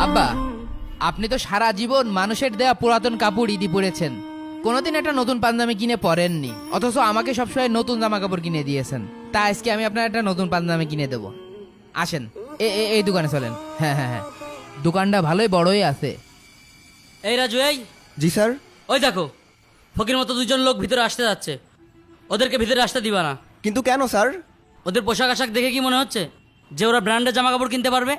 আব্বা, আপনি তো সারা জীবন মানুষের দেয়া পুরাতন কাপড় ইদি পরেছেন, কোনোদিন একটা নতুন পাঞ্জাবি কিনে পরেননি, অথচ আমাকে সবসময় নতুন জামা কাপড় কিনে দিয়েছেন। তা আজকে আমি আপনার একটা নতুন পাঞ্জাবি কিনে দেবো। আসেন, এই দোকানে চলেন। হ্যাঁ হ্যাঁ হ্যাঁ, দোকানটা ভালোই বড়ই আছে। এই রাজু, এই জি স্যার। ওই দেখো, ফকির মতো দুজন লোক ভিতরে আসতে যাচ্ছে। ওদেরকে ভিতরে আসতে দিবা না। কিন্তু কেন স্যার? ওদের পোশাক আশাক দেখে কি মনে হচ্ছে যে ওরা ব্র্যান্ডের জামা কাপড় কিনতে পারবে?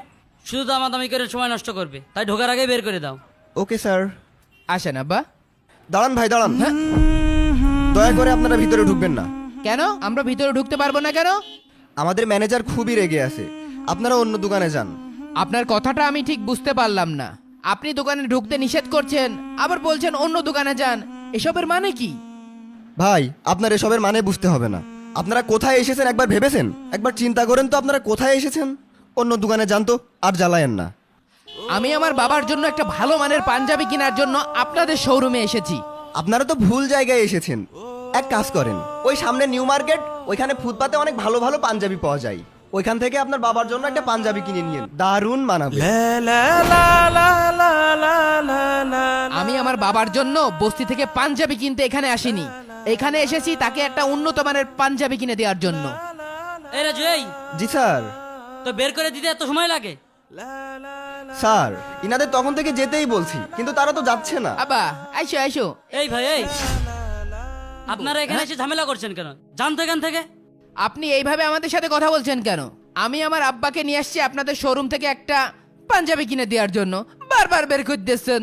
শুধু দামাদামি করে সময় নষ্ট করবে, তাই ঢোকার আগেই বের করে দাও। Okay sir. আসেন আব্বা। দাঁড়ান ভাই, দাঁড়ান। দয়া করে আপনারা ভিতরে ঢুকবেন না। কেন আমরা ভিতরে ঢুকতে পারবো না কেন? আমাদের ম্যানেজার খুবই রেগে আছে, আপনারা অন্য দোকানে যান। আপনার কথাটা আমি ঠিক বুঝতে পারলাম না। আপনি দোকানে ঢুকতে নিষেধ করছেন, আবার বলছেন অন্য দোকানে যান, এসবের মানে কি? ভাই, আপনার এসবের মানে বুঝতে হবে না। আপনারা কোথায় এসেছেন একবার ভেবেছেন? একবার চিন্তা করেন তো আপনারা কোথায় এসেছেন। অন্য দোকানে যান তো, আর জ্বালায়েন না। আমি আমার বাবার জন্য একটা ভালো মানের পাঞ্জাবি কেনার জন্য আপনাদের শোরুমে এসেছি। আপনারা তো ভুল জায়গায় এসেছেন। এক কাজ করেন, ওই সামনে নিউ মার্কেট, ওইখানে ফুটপাতে অনেক ভালো ভালো পাঞ্জাবি পাওয়া যায়। ওইখান থেকে আপনার বাবার জন্য একটা পাঞ্জাবি কিনে নিন, দারুণ মানাবে। আমি আমার বাবার জন্য বস্তি থেকে পাঞ্জাবি কিনতে এখানে আসিনি, এখানে এসেছি তাকে একটা উন্নত মানের পাঞ্জাবি কিনে দেওয়ার জন্য। এই রাজু, এই জি স্যার। তো বের করে দিতে এত সময় লাগে? স্যার, ইনাদের তখন থেকে যেতেই বলছি, কিন্তু তারা তো যাচ্ছে না। আব্বা আইসো আইসো। এই ভাই, এই আপনারা এখানে এসে ঝামেলা করছেন কেন? জান তো এখান থেকে। আপনি এইভাবে আমাদের সাথে কথা বলছেন কেন? আমি আমার আব্বাকে নিয়ে আসছি আপনাদের শোরুম থেকে একটা পাঞ্জাবি কিনে দেওয়ার জন্য, বারবার বের করে দিচ্ছেন।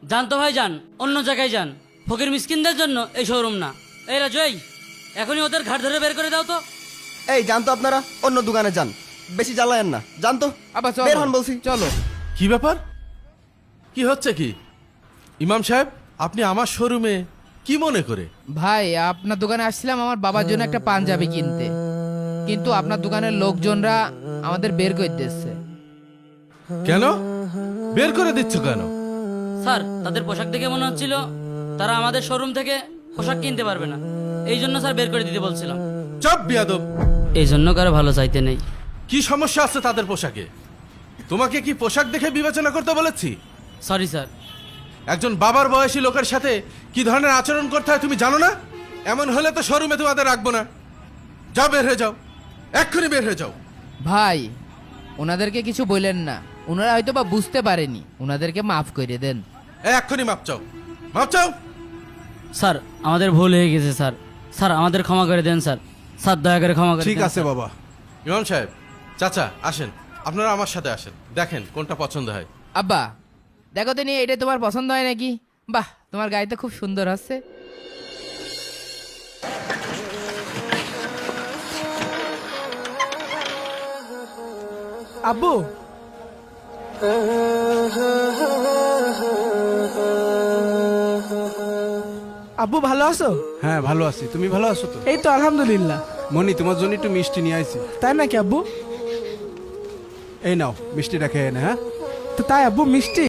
যান তো ভাই, যান অন্য জায়গায় যান। ফকির মিসকিনদের জন্য এই শোরুম না। এই রাজু, এই এখনই ওদের ঘাট ধরে বের করে দাও তো। এই যান তো, আপনারা অন্য দোকানে যান, বেশি জ্বালায়েন না, যান তো। আব্বা বের চলো হন বলছি। চলো। কি ব্যাপার? কি হচ্ছে কি? ইমাম সাহেব, আপনি আমার শোরুমে কি মনে করে? ভাই, আপনার দোকানে আসছিলাম আমার বাবার জন্য একটা পাঞ্জাবি কিনতে, কিন্তু আপনার দোকানের লোকজনরা আমাদের বের করে দিচ্ছে। কেন বের করে দিচ্ছ কেন? স্যার, তাদের পোশাক দেখে মনে হচ্ছিল তারা আমাদের শোরুম থেকে পোশাক কিনতে পারবে না, এই জন্য স্যার বের করে দিতে বলছিলাম। চুপ বিয়াদব! এই জন্য কারো ভালো চাইতে নেই। কি সমস্যা আছে তাদের পোশাকে? তোমাকে কি পোশাক দেখে বিবেচনা করতে বলেছি? Sorry sir. একজন বাবার বয়সী লোকের সাথে কি ধরনের আচরণ করতে হয় তুমি জানো না? এমন হলে তো শোরুমে তোমাদের রাখবো না। যাও, বের হয়ে যাও, এক্ষুনি বের হয়ে যাও। ভাই, ওনাদেরকে কিছু বললেন না, ওনারা হয়তো বা বুঝতে পারেনি, ওনাদেরকে মাফ করে দেন। এক্ষুনি মাপ চাও, মাপ চাও। স্যার, আমাদের ভুল হয়ে গেছে স্যার। স্যার, আমাদের ক্ষমা করে দেন স্যার। স্যার, দয়া করে ক্ষমা করে ঠিক দেন, আছে স্যার। বাবা। ইমাম সাহেব, চাচা আসেন, আপনারা আমার সাথে আসেন, দেখেন কোনটা পছন্দ হয়। আব্বা দেখো তো নিয়ে, এটা তোমার পছন্দ হয় নাকি? বাহ, তোমার গায়ে তো খুব সুন্দর হচ্ছে। আব্বু, আব্বু ভালো আছো? হ্যাঁ ভালো আছি, তুমি ভালো আছো তো? এই তো আলহামদুলিল্লাহ। মনি, তোমার জন্য একটু মিষ্টি নিয়ে আইছি। তাই নাকি আব্বু? এই নাও মিষ্টিটা খেয়ে নে। হ্যাঁ, তো তাই আব্বু, মিষ্টি?